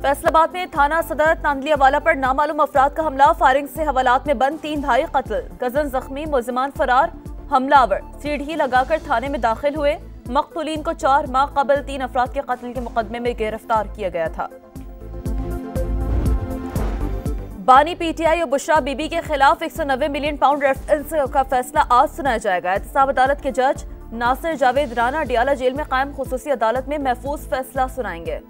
फैसलाबाद में थाना सदर तांदलियावाला पर नामालूम अफराद का हमला, फायरिंग से हवालात में बंद 3 भाई कत्ल, कजन जख्मी, मुलजिमान फरार। हमलावर सीढ़ी लगाकर थाने में दाखिल हुए। मकतूलीन को 4 माह कबल 3 अफराद के कत्ल के मुकदमे में गिरफ्तार किया गया था। बानी पीटीआई और बुशरा बीबी के खिलाफ 190 मिलियन पाउंड रेफरेंस का फैसला आज सुनाया जाएगा। एहतसाब अदालत के जज नासिर जावेद राना डियाला जेल में कायम खुसूसी अदालत में महफूज फैसला सुनाएंगे।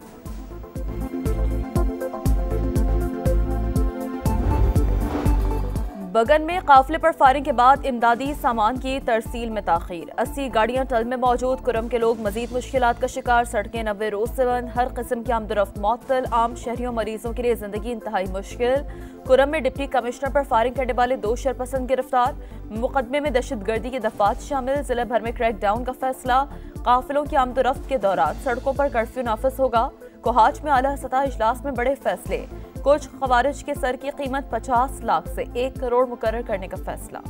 बगन में काफिले पर फायरिंग के बाद इमदादी सामान की तरसील में ताखीर। 80 गाड़ियां टल में मौजूद। कुरम के लोग मजीद मुश्किलात का शिकार। सड़कें 90 रोज से बंद। हर किस्म की आमदोरफ्त मअतल। आम शहरियों मरीजों के लिए जिंदगी इंतहाई मुश्किल। कुरम में डिप्टी कमिश्नर पर फायरिंग करने वाले 2 शरपसंद गिरफ्तार। मुकदमे में दहशतगर्दी के दफात शामिल। जिले भर में क्रैकडाउन का फैसला। काफिलों की आमदोरफ्त के दौरान सड़कों पर कर्फ्यू नाफिज होगा। कोहाच में आला सतह इजलास में बड़े फैसले। कुछ खवारिज के सर की कीमत 50 लाख से 1 करोड़ मुकर्रर करने का फैसला।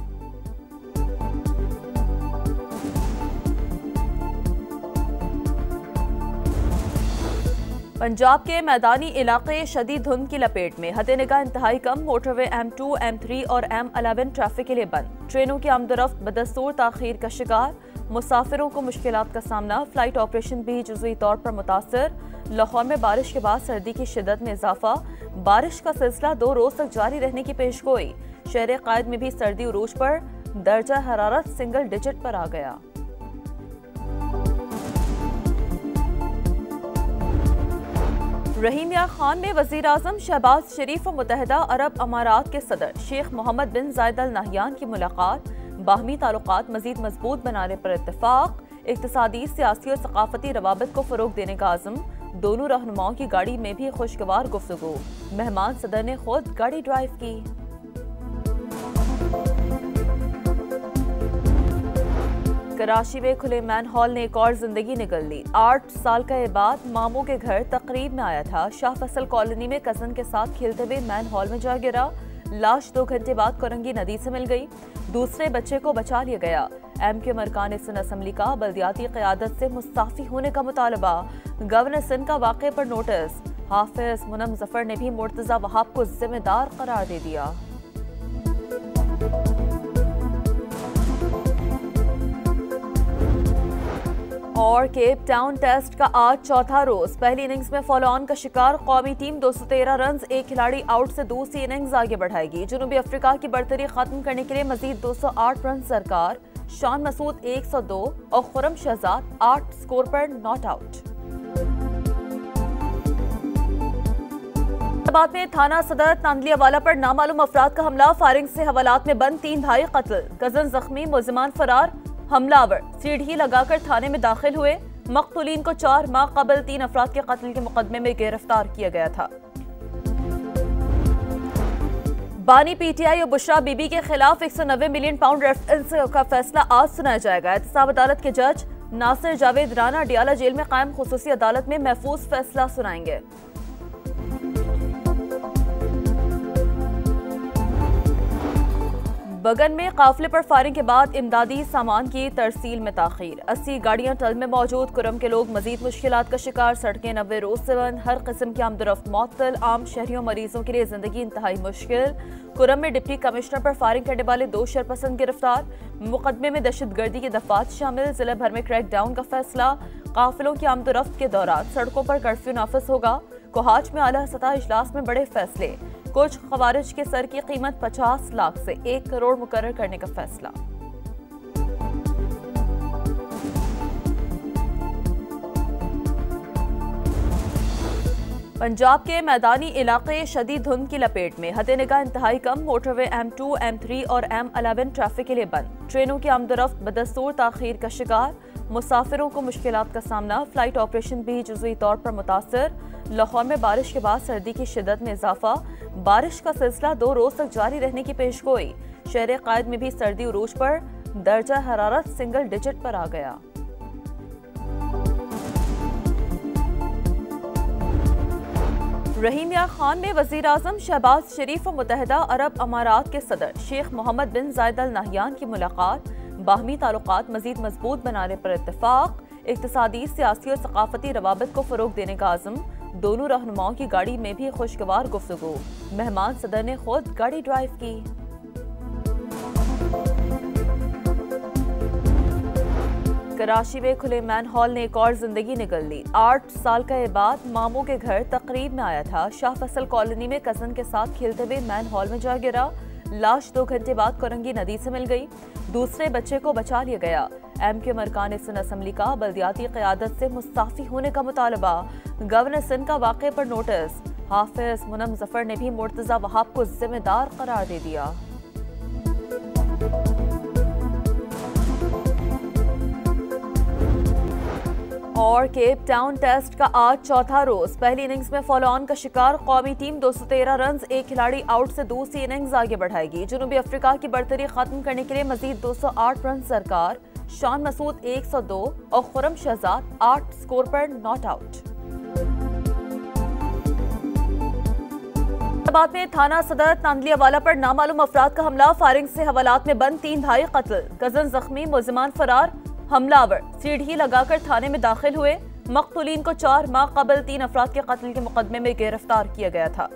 पंजाब के मैदानी इलाके शदीद धुंध की लपेट में। हद निगाह इंतहाई कम। मोटरवे M2, M3 और M11 ट्रैफिक के लिए बंद। ट्रेनों की आमदोरफ्त बदस्तूर ताखीर का शिकार। मुसाफिरों को मुश्किलात का सामना। फ्लाइट ऑपरेशन भी जुज़वी तौर पर मुतासर। लाहौर में बारिश के बाद सर्दी की शिद्दत में इजाफा। बारिश का सिलसिला 2 रोज तक जारी रहने की पेशगोई। शहर कायद में भी सर्दी उरूज पर। दर्जा हरारत सिंगल डिजिट पर आ गया। रहीम यार खान में वजीर आजम शहबाज शरीफ और मुत्तहिदा अरब अमारात के सदर शेख मोहम्मद बिन जायद अल नहयान की मुलाकात। बाहमी ताल्लुकात मजीद मजबूत बनाने पर इत्तेफाक। इक्तिसादी, सियासी और सकाफती रवाबित को फरोग देने का आज़म। दोनों रहनुमाओं की गाड़ी में भी खुशगवार गुफ्तगू। मेहमान सदर ने खुद गाड़ी ड्राइव की। कराची में खुले मैन हॉल ने एक और जिंदगी निकल ली। 8 साल का ये बाद मामू के घर तकरीब में आया था। शाह फसल कॉलोनी में कजन के साथ खेलते हुए मैन हॉल में जा गिरा। लाश 2 घंटे बाद कोरंगी नदी से मिल गई। दूसरे बच्चे को बचा लिया गया। MK मरकान सिंध असम्बली का बल्दियाती क़यादत से मुस्ताफ़ी होने का मुतालबा। गवर्नर सिंध का वाक़े पर नोटिस। हाफिज मुनम जफर ने भी मुर्तज़ा वहाब को जिम्मेदार करार दे दिया। और केप टाउन टेस्ट का आज चौथा रोज। पहली इनिंग्स में फॉलो ऑन का शिकार कौमी टीम 213 रन, एक खिलाड़ी आउट से दूसरी इनिंग्स आगे बढ़ाएगी। जनूबी अफ्रीका की बढ़तरी खत्म करने के लिए मजीद 208 रन सरकार। शान मसूद 102 और खुरम शहजाद 8 स्कोर पर नॉट आउट। फैसलाबाद में थाना सदर तांदलियावाला पर नामालूम अफराद का हमला, फायरिंग से हवालात में बंद 3 भाई कत्ल, कजन जख्मी, मुलजिमान फरार। हमलावर सीढ़ी लगाकर थाने में दाखिल हुए। मकतूलीन को 4 माह कबल 3 अफराद के कत्ल के मुकदमे में गिरफ्तार किया गया था। बानी पीटीआई और बुशरा बीबी के खिलाफ 190 मिलियन पाउंड रेफरेंस का फैसला आज सुनाया जाएगा। एहतसाब अदालत के जज नासिर जावेद राना डियाला जेल में कायम खुसूसी अदालत में महफूज फैसला सुनाएंगे। बगन में काफिले पर फायरिंग के बाद इमदादी सामान की तरसील में ताखीर। 80 गाड़ियां टल में मौजूद। कुरम के लोग मजीद मुश्किलात का शिकार। सड़कें 90 रोज से बंद। हर किस्म की आमदोरफ्त मअतल। आम शहरियों मरीजों के लिए जिंदगी इंतहाई मुश्किल। कुरम में डिप्टी कमिश्नर पर फायरिंग करने वाले 2 शरपसंद गिरफ्तार। मुकदमे में दहशतगर्दी के दफात शामिल। जिले भर में क्रैकडाउन का फैसला। काफिलों की आमदोरफ्त के दौरान सड़कों पर कर्फ्यू नाफिज होगा। कोहाच में आला सतह इजलास में बड़े फैसले। कुछ खवारिज के सर की कीमत 50 लाख से 1 करोड़ मुकर्रर करने का फैसला। पंजाब के मैदानी इलाके शदीद धुंध की लपेट में। हद निगाह इंतहाई कम। मोटरवे M2, M3 और M11 ट्रैफिक के लिए बंद। ट्रेनों की आमदोरफ्त बदस्तूर ताखीर का शिकार। मुसाफिरों को मुश्किलात का सामना। फ्लाइट ऑपरेशन भी जुज़वी तौर पर मुतासर। लाहौर में बारिश के बाद सर्दी की शिद्दत में इजाफा। बारिश का सिलसिला 2 रोज तक जारी रहने की पेशगोई। शहर कायद में भी सर्दी उरूज पर। दर्जा हरारत सिंगल डिजिट पर आ गया। रहीम यार खान में वजीर आजम शहबाज शरीफ और मुत्तहिदा अरब अमारात के सदर शेख मोहम्मद बिन जायद अल नहयान की मुलाकात। बाहमी ताल्लुकात मजीद मजबूत बनाने पर इत्तेफाक। इक्तिसादी, सियासी और सकाफती रवाबित को फरोग देने का आज़म। दोनों रहनुमाओं की गाड़ी में भी खुशगवार गुफ्तगू। मेहमान सदर ने खुद गाड़ी ड्राइव की। कराची में खुले मैन हॉल ने एक और जिंदगी निकल ली। 8 साल का ये बाद मामू के घर तकरीब में आया था। शाह फैसल कॉलोनी में कजन के साथ खेलते हुए मैन हॉल में जा गिरा। लाश 2 घंटे बाद कोरंगी नदी से मिल गई। दूसरे बच्चे को बचा लिया गया। MQ अरकान सिंध असम्बली का बल्दियाती क़यादत से मुस्ताफी होने का मुतालबा। गवर्नर सिंध का वाक़े पर नोटिस। हाफिज मुनम जफर ने भी मुर्तज़ा वहाब को जिम्मेदार करार दे दिया। और केप टाउन टेस्ट का आज चौथा रोज। पहली इनिंग्स में फॉलो ऑन का शिकार कौमी टीम 213 रन, एक खिलाड़ी आउट से दूसरी इनिंग्स आगे बढ़ाएगी। जनूबी अफ्रीका की बर्तरी खत्म करने के लिए मजीद 208 रन सरकार। शान मसूद 102 और खुरम शहजाद 8 स्कोर पर नॉट आउट। बाद में थाना सदर तांदलियावाला पर नामालूम अफराद का हमला। फायरिंग से हवालात में बंद 3 भाई कत्ल, कजन जख्मी, मुलजिमान फरार। हमलावर सीढ़ी लगाकर थाने में दाखिल हुए। मकतूलीन को 4 माह कबल 3 अफराद के कत्ल के मुकदमे में गिरफ्तार किया गया था।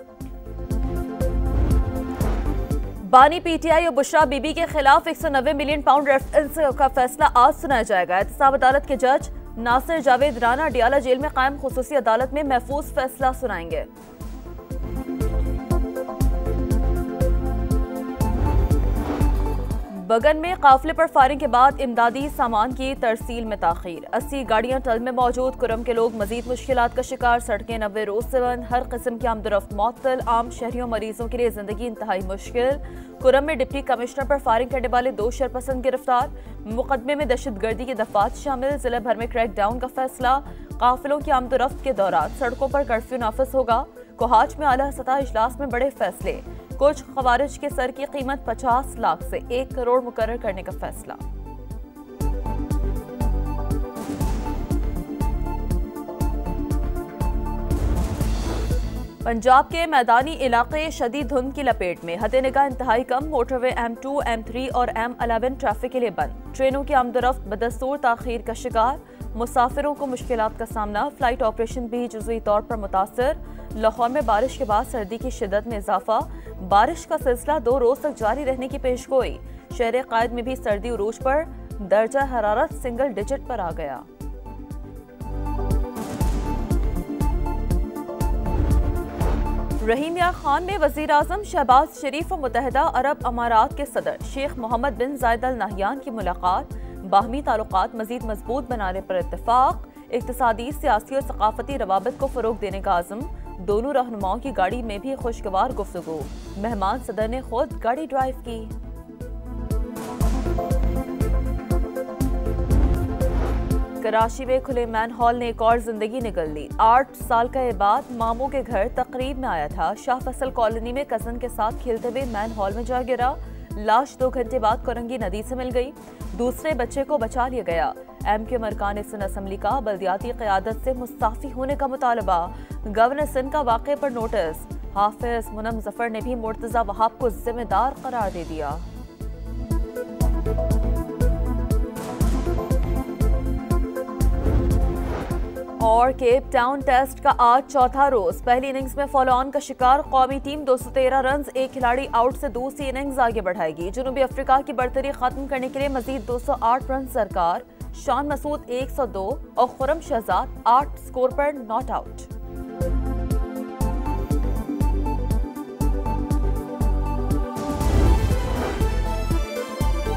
बानी PTI और बुशरा बीबी के खिलाफ 190 मिलियन पाउंड रेफरेंस का फैसला आज सुनाया जाएगा। एहतसाब अदालत के जज नासिर जावेद राना डियाला जेल में कायम खुसूसी अदालत में महफूज फैसला सुनाएंगे। बगन में काफिले पर फायरिंग के बाद इमदादी सामान की तरसील में ताखीर। 80 गाड़ियां टल में मौजूद। कुरम के लोग मजीद मुश्किलात का शिकार। सड़कें 90 रोज से बंद। हर किस्म की आमदरफ्त मअतल। आम शहरियों मरीजों के लिए जिंदगी इंतहाई मुश्किल। कुरम में डिप्टी कमिश्नर पर फायरिंग करने वाले 2 शरपसंद गिरफ्तार। मुकदमे में दहशतगर्दी के दफात शामिल। जिले भर में क्रैक डाउन का फैसला। काफिलों की आमदरफ्त के दौरान सड़कों पर कर्फ्यू नाफिज होगा। कोहाच में आला सतह इजलास में बड़े फैसले। कुछ खवारिज के सर की कीमत 50 लाख से 1 करोड़ मुकर्रर करने का फैसला। पंजाब के मैदानी इलाके शदीद धुंध की लपेट में। हद निगाह इंतहाई कम। मोटरवे M2, M3 और M11 ट्रैफिक के लिए बंद। ट्रेनों की आमदरफ्त बदस्तूर ताखीर का शिकार। मुसाफिरों को मुश्किलात का सामना। फ्लाइट ऑपरेशन भी जुज़वी तौर पर मुतासर। लाहौर में बारिश के बाद सर्दी की शिद्दत में इजाफा। बारिश का सिलसिला 2 रोज तक जारी रहने की पेशगोई। शहर कायद में भी सर्दी उरूज पर। दर्जा हरारत सिंगल डिजिट पर आ गया। रहीम यार खान में वजीर आजम शहबाज शरीफ और मुत्तहिदा अरब अमारात के सदर शेख मोहम्मद बिन जायद अल नहयान की मुलाकात। बाहमी ताल्लुकात मजीद मजबूत बनाने पर इत्तेफाक। इक्तिसादी, सियासी और सकाफती रवाबित को फरोग देने का आज़म। दोनों रहनुमाओं की गाड़ी में भी खुशगवार गुफ्तगू। मेहमान सदर ने खुद गाड़ी ड्राइव की। कराची में खुले मैन हॉल ने एक और जिंदगी निकल ली। 8 साल का ये बाद मामू के घर तकरीब में आया था। शाह फैसल कॉलोनी में कजन के साथ खेलते हुए मैन हॉल में जा गिरा। लाश 2 घंटे बाद कोरंगी नदी से मिल गई। दूसरे बच्चे को बचा लिया गया। MQ अरकान सिंध असम्बली का बल्दियाती क़यादत से मुस्ताफी होने का मुतालबा। गवर्नर सिंध का वाक़े पर नोटिस। हाफिज मुनम जफर ने भी मुर्तज़ा वहाब को जिम्मेदार करार दे दिया। और केप टाउन टेस्ट का आज चौथा रोज। पहली इनिंग्स में फॉलो ऑन का शिकार कौमी टीम 213 रन, एक खिलाड़ी आउट से दूसरी इनिंग्स आगे बढ़ाएगी। जनूबी अफ्रीका की बर्तरी खत्म करने के लिए मजीद 208 रन सरकार। शान मसूद 102 और खुरम शहजाद 8 स्कोर पर नॉट आउट।